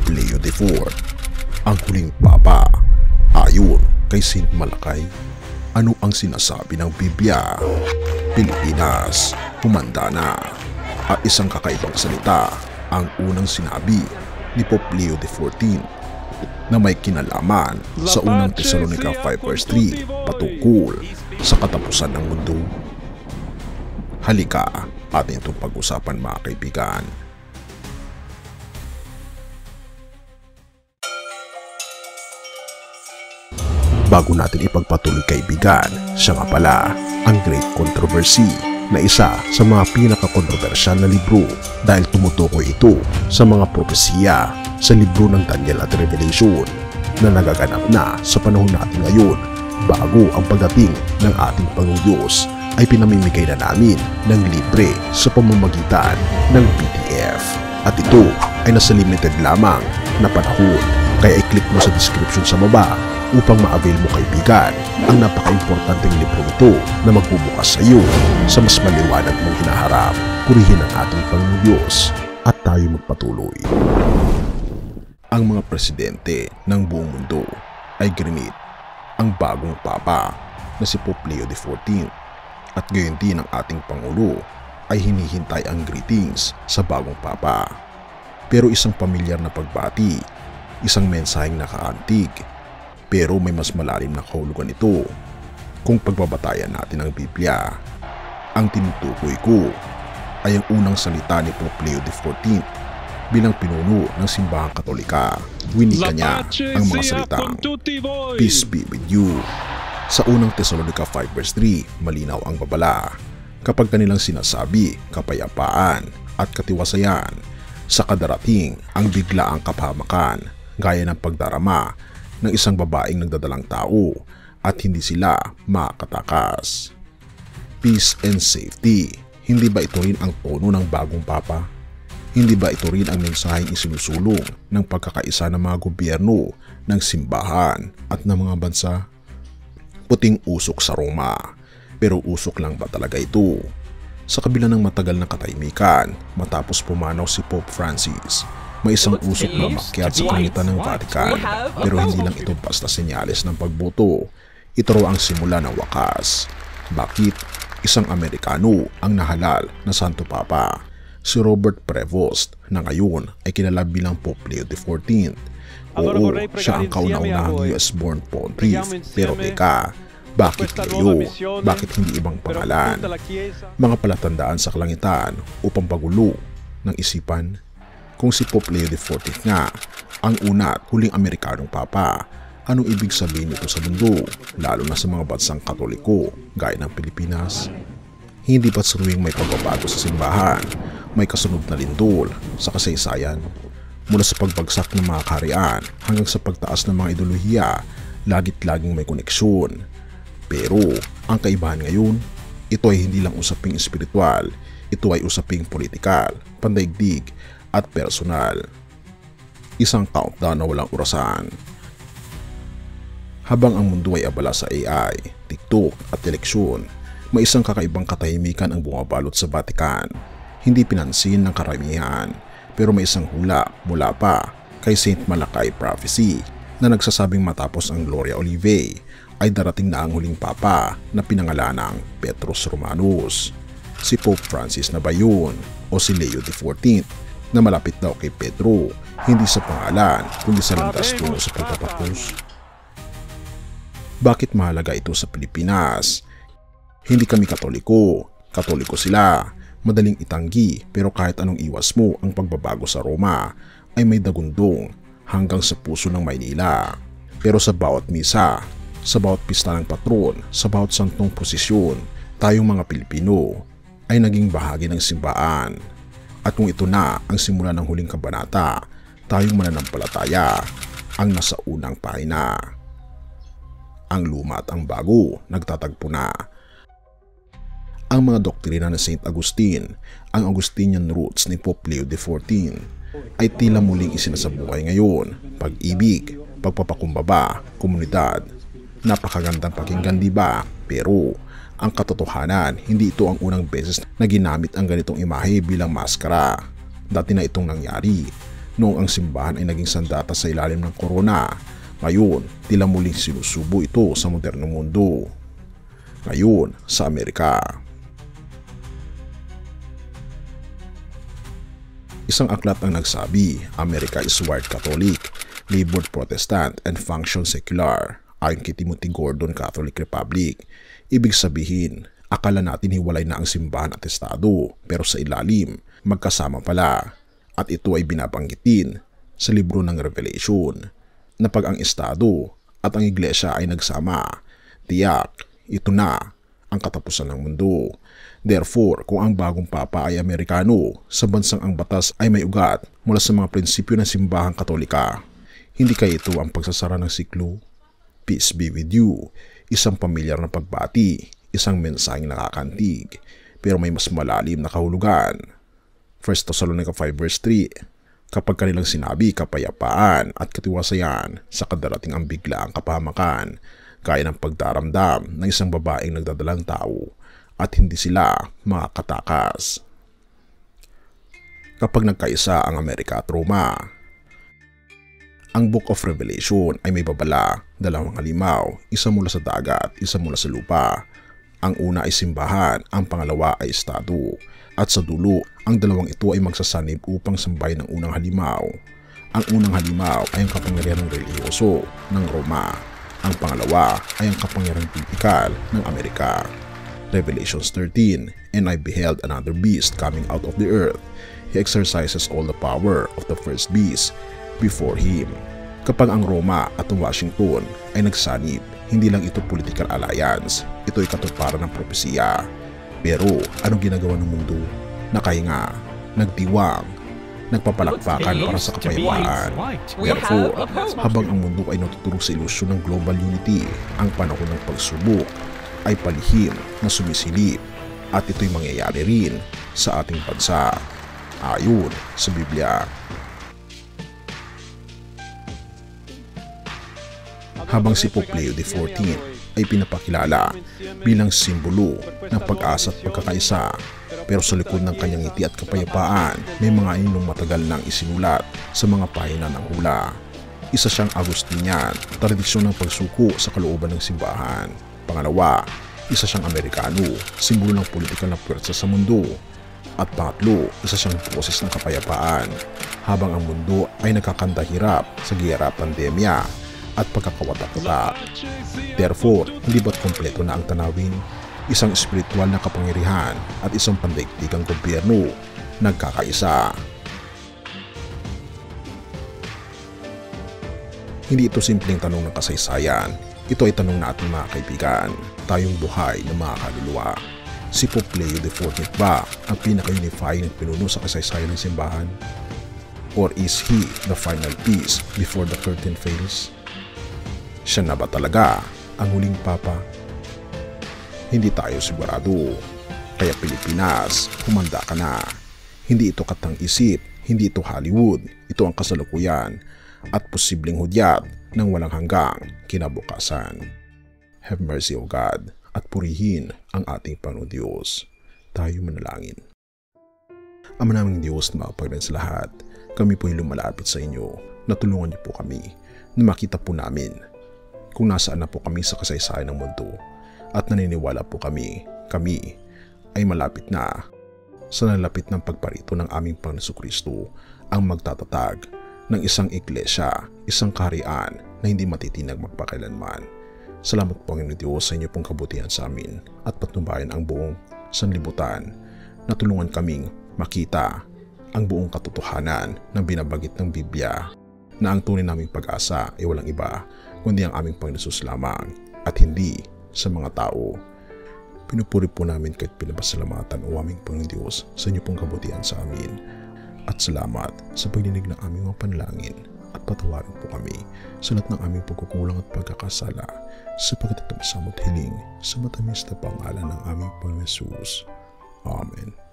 Pope Leo IV, ang huling papa. Ayon kay Saint Malakay, ano ang sinasabi ng Biblia? Pilipinas, humanda na. At isang kakaibang salita ang unang sinabi ni Pope Leo XIV na may kinalaman sa unang Thessalonica 5:3 patungkol sa katapusan ng mundo. Halika, atin itong pag-usapan mga kaibigan. Bago natin ipagpatuloy kaibigan, siya nga pala ang Great Controversy na isa sa mga pinaka-kontrobersyal na libro dahil tumutukoy ito sa mga propesiya sa libro ng Daniel at Revelation na nagaganap na sa panahon natin ngayon bago ang pagdating ng ating Panginoong Diyos ay pinamimigay na namin ng libre sa pamamagitan ng PDF. At ito ay nasa limited lamang na panahon, kaya i-click mo sa description sa baba upang ma-avail mo kaibigan ang napaka-importanteng libro ito na magbubukas sa iyo sa mas maliwanag mong hinaharap. Purihin ang ating Panginoong Diyos at tayo magpatuloy. Ang mga presidente ng buong mundo ay grinit ang bagong papa na si Pope Leo XIV at gayon din ang ating Pangulo ay hinihintay ang greetings sa bagong papa. Pero isang pamilyar na pagbati, isang mensaheng nakaantig, pero may mas malalim na kahulugan ito kung pagbabatayan natin ang Biblia. Ang tinutukoy ko ay ang unang salita ni Pope Leo XIV bilang pinuno ng simbahang Katolika. Winika niya ang mga salitang, "Peace be with you." Sa unang Thessalonica 5:3, malinaw ang babala kapag kanilang sinasabi kapayapaan at katiwasayan sa kadarating ang biglaang kapahamakan gaya ng pagdarama ng isang babaeng nagdadalang tao at hindi sila makatakas. Peace and safety, hindi ba ito rin ang tono ng bagong papa? Hindi ba ito rin ang mensaheng isinusulong ng pagkakaisa ng mga gobyerno, ng simbahan at ng mga bansa? Puting usok sa Roma, pero usok lang ba talaga ito? Sa kabila ng matagal na katahimikan matapos pumanaw si Pope Francis, may isang usok na umakyat sa kalangitan ng Vatican, pero hindi lang ito basta senyales ng pagboto. Ito raw ang simula ng wakas. Bakit? Isang Amerikano ang nahalal na Santo Papa, si Robert Prevost, na ngayon ay kilala bilang Pope Leo XIV. Oo, siya ang kauna-unahang US-born pontiff, pero teka, bakit Leo? Bakit hindi ibang pangalan? Mga palatandaan sa kalangitan upang pagulo ng isipan. Kung si Pope Leo XIV nga ang una at huling Amerikanong papa, anong ibig sabihin nito sa mundo, lalo na sa mga bansang Katoliko gaya ng Pilipinas? Hindi ba't suruing may pagbabago sa simbahan, may kasunod na lindol sa kasaysayan? Mula sa pagbagsak ng mga kaharian hanggang sa pagtaas ng mga ideolohiya, lagit-laging may koneksyon. Pero ang kaibahan ngayon, ito ay hindi lang usaping espiritual, ito ay usaping politikal, pandaigdig at personal. Isang countdown na walang orasan. Habang ang mundo ay abala sa AI, TikTok at eleksyon, may isang kakaibang katahimikan ang bumabalot sa Vatican. Hindi pinansin ng karamihan, pero may isang hula mula pa kay Saint Malakay Prophecy na nagsasabing matapos ang Gloria Olivae ay darating na ang huling papa na pinangalanang Petrus Romanus. Si Pope Francis na ba yun o si Leo XIV na malapit daw kay Pedro, hindi sa pangalan kundi sa landas tungo sa pagtatapos? Bakit mahalaga ito sa Pilipinas? Hindi kami Katoliko, Katoliko sila. Madaling itanggi, pero kahit anong iwas mo ang pagbabago sa Roma ay may dagundong hanggang sa puso ng Maynila. Pero sa bawat misa, sa bawat pista ng patron, sa bawat santong posisyon, tayong mga Pilipino ay naging bahagi ng simbahan. At kung ito na ang simula ng huling kabanata, tayong mananampalataya ang nasa unang pahina. Ang luma at ang bago nagtatagpo na. Ang mga doktrina ng St. Agustin, ang Augustinian roots ni Pope Leo XIV, ay tila muling isinasabuhay ngayon. Pag-ibig, pagpapakumbaba, komunidad. Napakagandang pakinggan, diba? Pero ang katotohanan, hindi ito ang unang beses na ginamit ang ganitong imahe bilang maskara. Dati na itong nangyari. Noong ang simbahan ay naging sandata sa ilalim ng korona, ngayon tila muling sinusubo ito sa modernong mundo. Ngayon sa Amerika. Isang aklat ang nagsabi, America is wired Catholic, labored Protestant, and function secular. Ayon kay Timothy Gordon, Catholic Republic. Ibig sabihin, akala natin hiwalay na ang simbahan at estado, pero sa ilalim, magkasama pala. At ito ay binabanggitin sa libro ng Revelation, na pag ang estado at ang iglesia ay nagsama, tiyak, ito na ang katapusan ng mundo. Therefore, kung ang bagong papa ay Amerikano, sa bansang ang batas ay may ugat mula sa mga prinsipyo ng simbahang Katolika, hindi kaya ito ang pagsasara ng siklo? Peace be with you. Isang pamilyar na pagbati, isang mensaheng nakakantig, pero may mas malalim na kahulugan. 1 Thessalonica 5 verse 3. Kapag kanilang sinabi kapayapaan at katiwasayan sa kadarating ang biglaang kapahamakan, gaya ng pagdaramdam ng isang babaeng nagdadalang tao, at hindi sila makakatakas. Kapag nagkaisa ang Amerika at Roma, ang Book of Revelation ay may babala, dalawang halimaw, isa mula sa dagat, isa mula sa lupa. Ang una ay simbahan, ang pangalawa ay estado, at sa dulo, ang dalawang ito ay magsasanib upang sambahin ng unang halimaw. Ang unang halimaw ay ang kapangyarihang relihiyoso ng Roma. Ang pangalawa ay ang kapangyarihang politikal ng Amerika. Revelations 13, And I beheld another beast coming out of the earth. He exercises all the power of the first beast before him. Kapag ang Roma at ang Washington ay nagsanib, hindi lang ito political alliance, ito ay katuparan ng propesiya. Pero anong ginagawa ng mundo? Nakahinga, nagdiwang, nagpapalakpakan para sa kapayapaan. Therefore, habang ang mundo ay natutulog sa ilusyon ng global unity, ang panahon ng pagsubok ay palihim na sumisilip, at ito'y mangyayari rin sa ating bansa, ayon sa Biblia. Habang si Pope Leo XIV ay pinapakilala bilang simbolo ng pag-asa at pagkakaisa, pero sa likod ng kanyang ngiti at kapayapaan, may mga ininong matagal nang isinulat sa mga pahina ng hula. Isa siyang Agustinian, tradisyon ng pagsuko sa kalooban ng simbahan. Pangalawa, isa siyang Amerikano, simbolo ng politikal na puwersa sa mundo. At pangatlo, isa siyang boses ng kapayapaan, habang ang mundo ay nagkakandahirap sa giyera, pandemya at pagkakawatak-watak. Therefore, hindi ba't kompleto na ang tanawin? Isang espiritual na kapangyarihan at isang pandaigdigang gobyerno nagkakaisa. Hindi ito simpleng tanong ng kasaysayan. Ito ay tanong natin mga kaibigan, tayong buhay na mga kaluluwa. Si Pope Leo XIV ba ang pinaka-unifying ng pinuno sa kasaysayan ng simbahan? Or is he the final piece before the curtain fails? Siya na ba talaga ang huling papa? Hindi tayo sigurado. Kaya Pilipinas, humanda ka na. Hindi ito katang-isip, hindi ito Hollywood, ito ang kasalukuyan at posibleng hudyat ng walang hanggang kinabukasan. Have mercy, O God, at purihin ang ating Panginoon Diyos. Tayo manalangin. Ama naming Diyos na mapagdan sa lahat, kami po ay lumalapit sa inyo. Natulungan niyo po kami na makita po namin kung nasaan na po kami sa kasaysayan ng mundo, at naniniwala po kami ay malapit na sa nalapit ng pagparito ng aming Panginoon Jesucristo, ang magtatatag ng isang iglesia, isang kaharian na hindi matitinag magpakailanman. Salamat po Panginoon Diyos sa inyo pong kabutihan sa amin at patnubayan ang buong sanlibutan na tulungan kaming makita ang buong katotohanan ng binabagit ng Biblia, na ang tunay naming pag-asa ay walang iba kundi ang aming Panginoon Jesus lamang at hindi sa mga tao. Pinupuri po namin kahit pinapasalamatan o aming Panginoon Diyos sa inyo pong kabutihan sa amin, at salamat sa pagdinig ng aming mga panalangin, at patawarin po kami sa lahat ng aming pagkukulang at pagkakasala, sapagkat ito masamot hiling sa matamis na pangalan ng aming Panginoon Jesus. Amen.